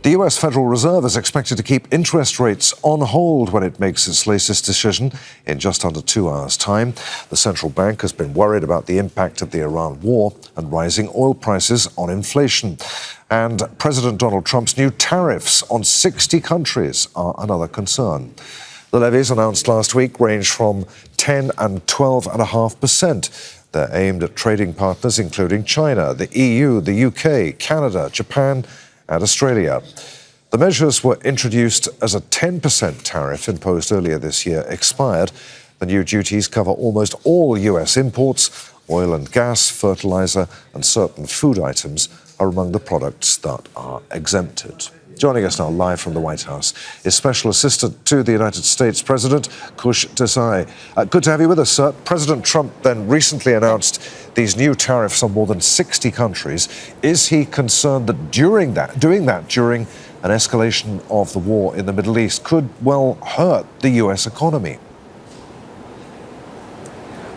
The US Federal Reserve is expected to keep interest rates on hold when it makes its latest decision in just under 2 hours' time. The central bank has been worried about the impact of the Iran war and rising oil prices on inflation. And President Donald Trump's new tariffs on 60 countries are another concern. The levies announced last week range from 10 and 12.5%. They're aimed at trading partners including China, the EU, the UK, Canada, Japan, and Australia. The measures were introduced as a 10% tariff imposed earlier this year expired. The new duties cover almost all US imports. Oil and gas, fertilizer, and certain food items are among the products that are exempted. Joining us now live from the White House is Special Assistant to the United States President Kush Desai. Good to have you with us, sir. President Trump then recently announced these new tariffs on more than 60 countries. Is he concerned that doing that during an escalation of the war in the Middle East could well hurt the US economy?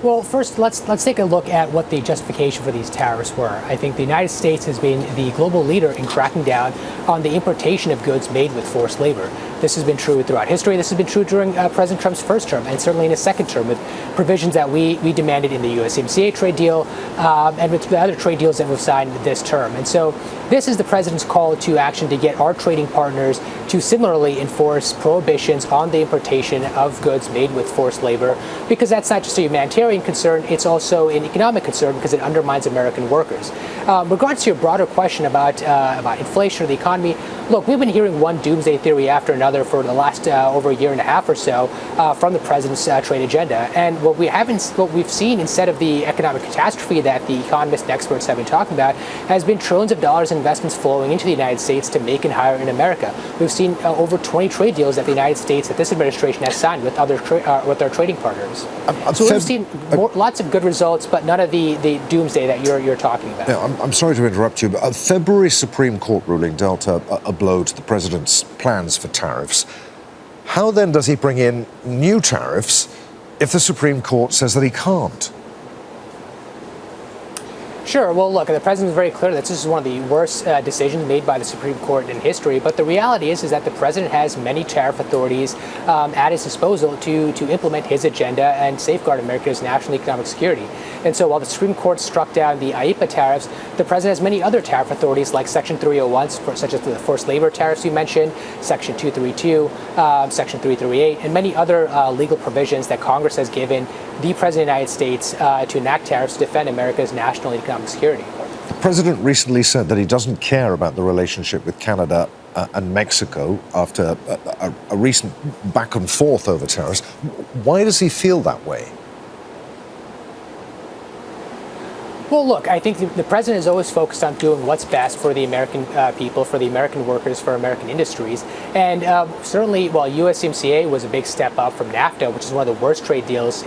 Well, first, let's take a look at what the justification for these tariffs were. I think the United States has been the global leader in cracking down on the importation of goods made with forced labor. This has been true throughout history. This has been true during President Trump's first term and certainly in his second term with provisions that we demanded in the USMCA trade deal and with the other trade deals that we've signed this term. And so this is the president's call to action to get our trading partners to similarly enforce prohibitions on the importation of goods made with forced labor, because that's not just a humanitarian concern, it's also an economic concern because it undermines American workers. Regards to your broader question about inflation or the economy, look, we've been hearing one doomsday theory after another for the last over a year and a half or so from the president's trade agenda. And what we've seen instead of the economic catastrophe that the economists and experts have been talking about has been trillions of dollars in investments flowing into the United States to make and hire in America. We've seen over 20 trade deals that the United States, that this administration has signed with with our trading partners. So we've seen lots of good results, but none of the doomsday that you're talking about. Yeah, I'm sorry to interrupt you, but a February Supreme Court ruling dealt a blow to the president's plans for tariffs. How then does he bring in new tariffs if the Supreme Court says that he can't? Sure. Well, look, the president is very clear that this is one of the worst decisions made by the Supreme Court in history. But the reality is that the president has many tariff authorities at his disposal to implement his agenda and safeguard America's national economic security. And so while the Supreme Court struck down the IEEPA tariffs, the president has many other tariff authorities like Section 301, such as the forced labor tariffs you mentioned, Section 232, Section 338, and many other legal provisions that Congress has given the President of the United States to enact tariffs to defend America's national economic security. The president recently said that he doesn't care about the relationship with Canada and Mexico after a recent back and forth over tariffs. Why does he feel that way? Well, look, I think the president is always focused on doing what's best for the American people, for the American workers, for American industries. And certainly, while USMCA was a big step up from NAFTA, which is one of the worst trade deals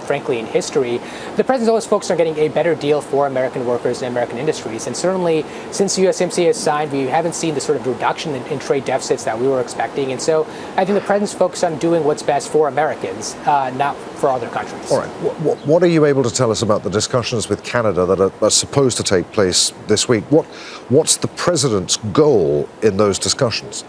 frankly, in history, the president's always focused on getting a better deal for American workers and American industries. And certainly, since USMCA is signed, we haven't seen the sort of reduction in trade deficits that we were expecting. And so I think the president's focused on doing what's best for Americans, not for other countries. All right. What are you able to tell us about the discussions with Canada that are supposed to take place this week? What's the president's goal in those discussions?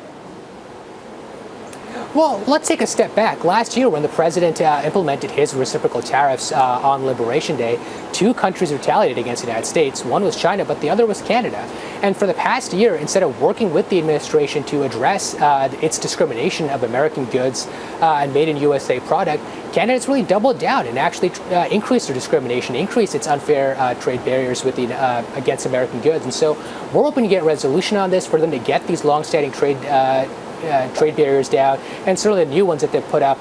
Well, let's take a step back. Last year, when the president implemented his reciprocal tariffs on Liberation Day, 2 countries retaliated against the United States. One was China, but the other was Canada. And for the past year, instead of working with the administration to address its discrimination of American goods and made in USA product, Canada's really doubled down and actually increased their discrimination, increased its unfair trade barriers against American goods. And so we're hoping to get a resolution on this for them to get these longstanding trade barriers down, and certainly the new ones that they've put up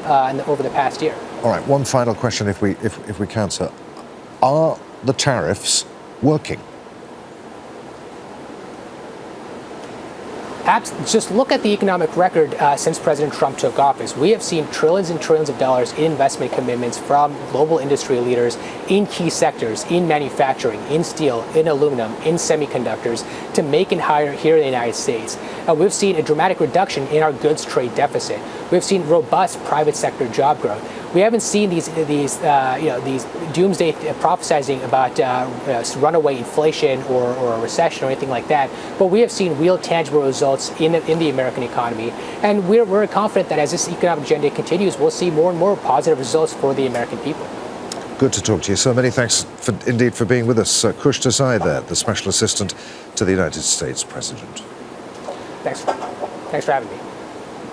over the past year. All right, one final question, if we can, sir. Are the tariffs working? Just look at the economic record since President Trump took office. We have seen trillions and trillions of dollars in investment commitments from global industry leaders in key sectors, in manufacturing, in steel, in aluminum, in semiconductors, to make and hire here in the United States. We've seen a dramatic reduction in our goods trade deficit. We've seen robust private sector job growth. We haven't seen these doomsday prophesizing about runaway inflation or a recession or anything like that. But we have seen real tangible results in the American economy. And we're confident that as this economic agenda continues, we'll see more and more positive results for the American people. Good to talk to you. So many thanks indeed for being with us. Kush Desai there, the Special Assistant to the United States President. Thanks for having me.